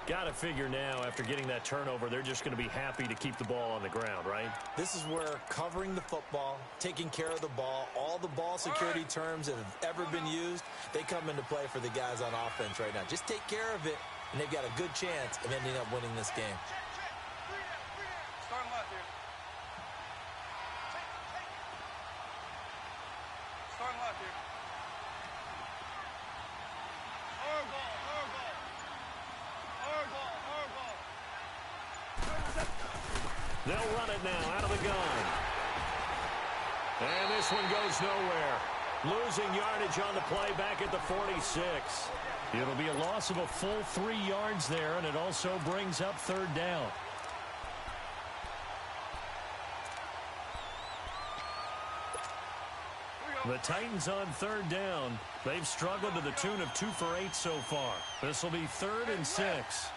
S2: Got to figure now, after getting that turnover, they're just going to be happy to keep the ball on the ground, right?
S3: This is where covering the football, taking care of the ball, all the ball security terms that have ever been used, they come into play for the guys on offense right now. Just take care of it, and they've got a good chance of ending up winning this game.
S4: Starting left here. Starting left here. Hard ball, hard ball. Hard ball, hard ball.
S2: They'll run it now out of the gun. And this one goes nowhere. Losing yardage on the play back at the 46. It'll be a loss of a full 3 yards there, and it also brings up third down. The Titans on third down. They've struggled to the tune of 2 for 8 so far. This will be 3rd and 6.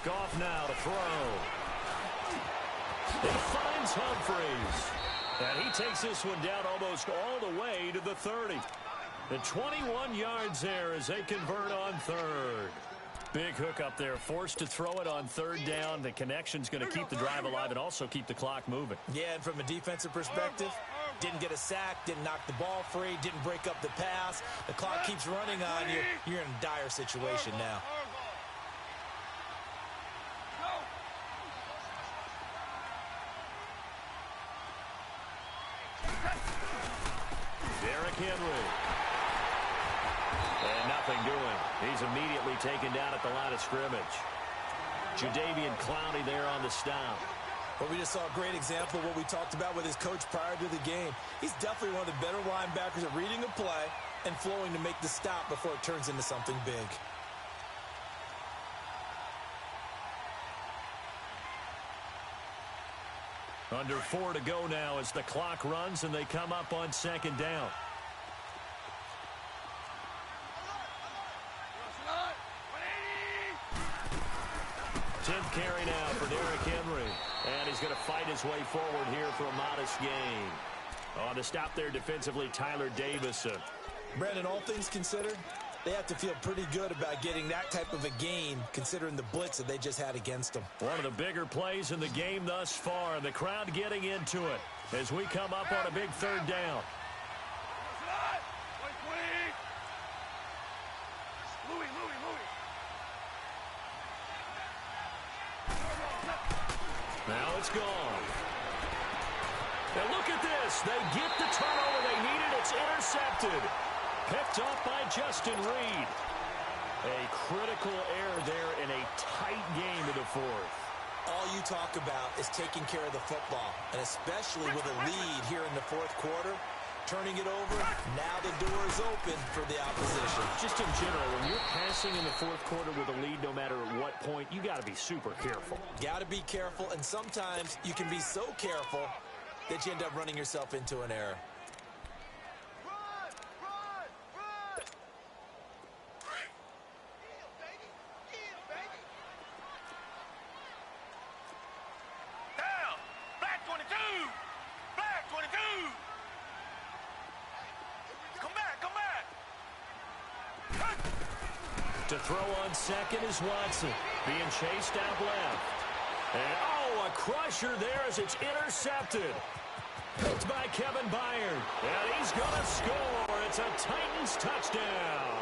S2: Goff now to throw. He finds Humphries. And he takes this one down almost all the way to the 30. The 21 yards there as they convert on third. Big hook up there, forced to throw it on third down. The connection's going to keep the drive alive and also keep the clock moving.
S3: Yeah, and from a defensive perspective, didn't get a sack, didn't knock the ball free, didn't break up the pass. The clock keeps running on you. You're in a dire situation now.
S2: Derrick Henry. And nothing doing. He's immediately taken down at the line of scrimmage. Jadeveon Clowney there on the stop.
S3: Well, we just saw a great example of what we talked about with his coach prior to the game. He's definitely one of the better linebackers at reading a play and flowing to make the stop before it turns into something big.
S2: Under 4 to go now as the clock runs and they come up on second down. 10th carry now for Derrick Henry. And he's going to fight his way forward here for a modest gain. On the stop there defensively, Tyler Davison.
S3: Brandon, all things considered, they have to feel pretty good about getting that type of a gain considering the blitz that they just had against them.
S2: One of the bigger plays in the game thus far, and the crowd getting into it as we come up on a big third down. Now it's gone. And look at this. They get the turnover they needed. It's intercepted. Picked off by Justin Reed. A critical error there in a tight game in the fourth.
S3: All you talk about is taking care of the football, and especially with a lead here in the fourth quarter, turning it over, now the door is open for the opposition.
S2: Just in general, when you're passing in the fourth quarter with a lead, no matter at what point, you got to be super careful.
S3: Got to be careful, and sometimes you can be so careful that you end up running yourself into an error.
S2: To throw on second is Watson. Being chased out left. And, oh, a crusher there as it's intercepted. Picked by Kevin Byard. And he's going to score. It's a Titans touchdown.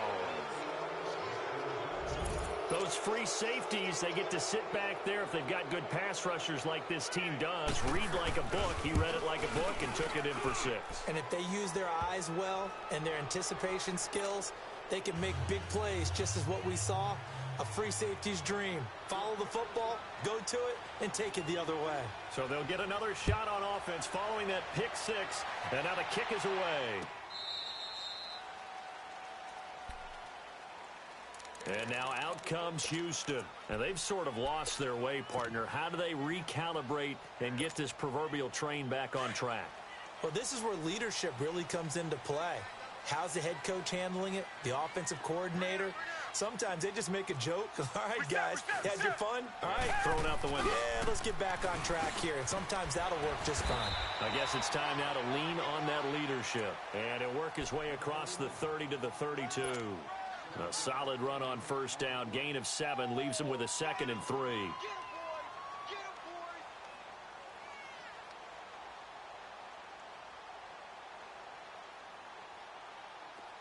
S2: Those free safeties, they get to sit back there if they've got good pass rushers like this team does. Read like a book. He read it like a book and took it in for 6.
S3: And if they use their eyes well and their anticipation skills, they can make big plays, just as what we saw, a free safety's dream. Follow the football, go to it, and take it the other way.
S2: So they'll get another shot on offense following that pick 6, and now the kick is away. And now out comes Houston. And they've sort of lost their way, partner. How do they recalibrate and get this proverbial train back on track?
S3: Well, this is where leadership really comes into play. How's the head coach handling it? The offensive coordinator? Sometimes they just make a joke. All right, guys, had your fun? All right.
S2: Throwing out the window.
S3: Yeah, let's get back on track here. And sometimes that'll work just fine.
S2: I guess it's time now to lean on that leadership. And he'll work his way across the 30 to the 32. A solid run on first down. Gain of 7 leaves him with a 2nd and 3.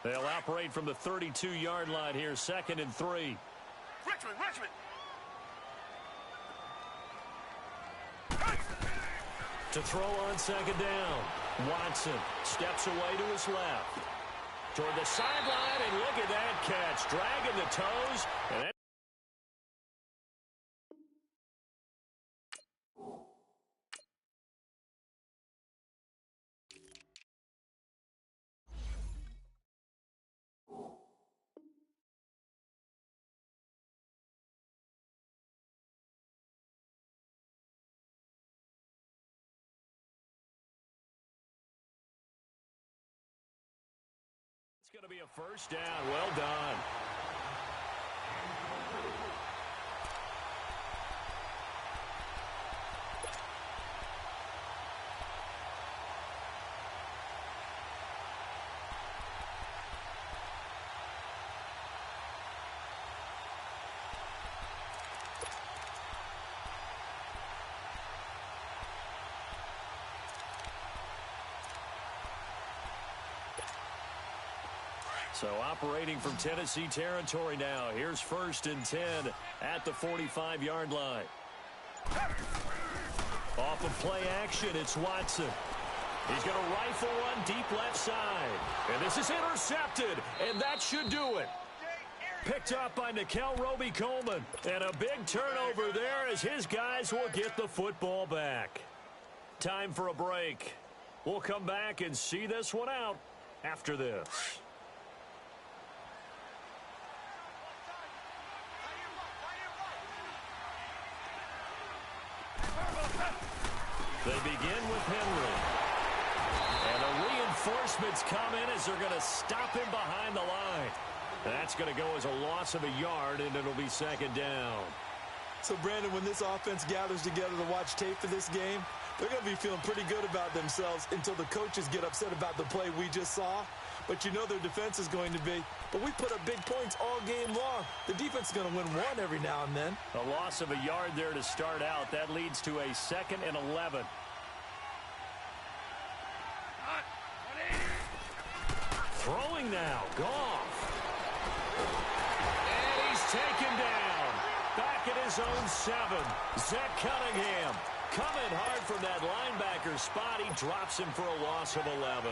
S2: They'll operate from the 32-yard line here, 2nd and 3.
S4: Richmond!
S2: To throw on 2nd down. Watson steps away to his left. Toward the sideline, and look at that catch. Dragging the toes. And that it's going to be a first down. Well done. So operating from Tennessee territory now. Here's 1st and 10 at the 45-yard line. Off of play action, it's Watson. He's going to rifle one deep left side. And this is intercepted, and that should do it. Picked up by Nikel Roby-Coleman. And a big turnover there as his guys will get the football back. Time for a break. We'll come back and see this one out after this. They begin with Henry. And the reinforcements come in as they're going to stop him behind the line. That's going to go as a loss of a yard, and it'll be 2nd down.
S3: So, Brandon, when this offense gathers together to watch tape for this game, they're going to be feeling pretty good about themselves until the coaches get upset about the play we just saw. But you know their defense is going to be. But we put up big points all game long. The defense is going to win one every now and then.
S2: A loss of a yard there to start out. That leads to a 2nd and 11. Throwing now. Goff. And he's taken down. Back at his own 7. Zach Cunningham coming hard from that linebacker spot. He drops him for a loss of 11.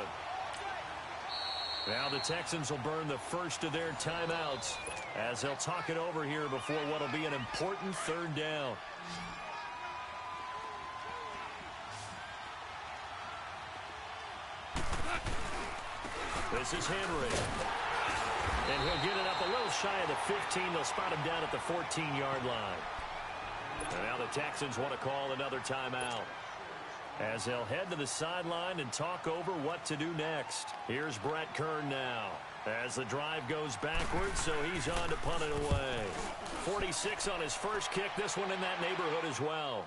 S2: Now the Texans will burn the first of their timeouts as they'll talk it over here before what will be an important 3rd down. This is Henry. And he'll get it up a little shy of the 15. They'll spot him down at the 14-yard line. And now the Texans want to call another timeout as they'll head to the sideline and talk over what to do next. Here's Brett Kern now as the drive goes backwards, so he's on to punt it away. 46 on his first kick, this one in that neighborhood as well.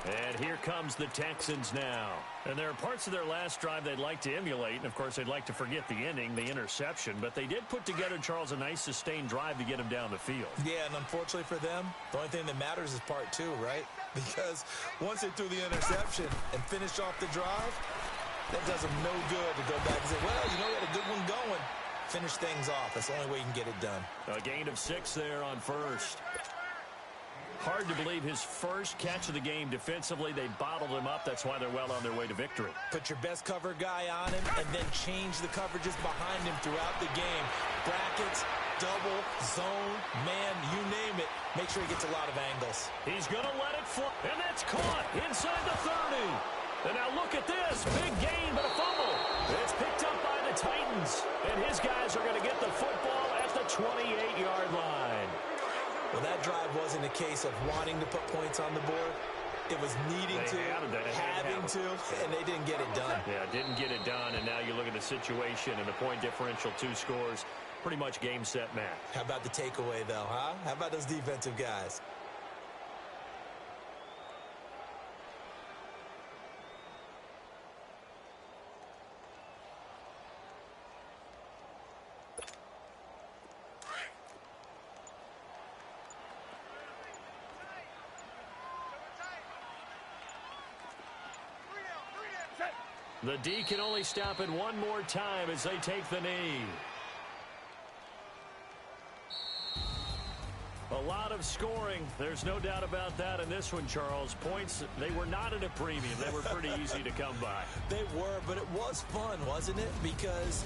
S2: And here comes the Texans now. And there are parts of their last drive they'd like to emulate. And, of course, they'd like to forget the ending, the interception. But they did put together, Charles, a nice sustained drive to get him down the field.
S3: Yeah, and unfortunately for them, the only thing that matters is part 2, right? Because once they threw the interception and finished off the drive, that does them no good to go back and say, well, you know, we had a good one going. Finish things off. That's the only way you can get it done.
S2: A gain of 6 there on first. Hard to believe his first catch of the game defensively. They bottled him up. That's why they're well on their way to victory.
S3: Put your best cover guy on him and then change the coverages behind him throughout the game. Brackets, double, zone, man, you name it. Make sure he gets a lot of angles.
S2: He's going to let it fly. And that's caught inside the 30. And now look at this. Big gain, but a fumble. It's picked up by the Titans. And his guys are going to get the football at the 28-yard line.
S3: Well, that drive wasn't a case of wanting to put points on the board. It was needing to, having to, and they didn't get it done.
S2: Yeah, didn't get it done, and now you look at the situation and the point differential, 2 scores, pretty much game, set, match.
S3: How about the takeaway, though, huh? How about those defensive guys?
S2: The D can only stop it one more time as they take the knee. A lot of scoring. There's no doubt about that in this one, Charles. Points, they were not at a premium. They were pretty easy to come by.
S3: They were, but it was fun, wasn't it? Because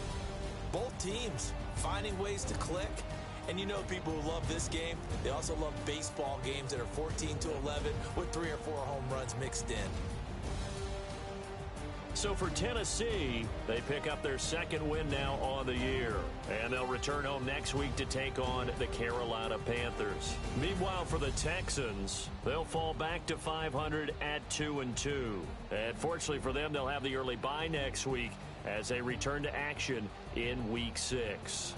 S3: both teams finding ways to click. And you know people who love this game, they also love baseball games that are 14-11 with 3 or 4 home runs mixed in.
S2: So for Tennessee, they pick up their second win now on the year. And they'll return home next week to take on the Carolina Panthers. Meanwhile, for the Texans, they'll fall back to 500 at 2-2. And fortunately for them, they'll have the early bye next week as they return to action in Week 6.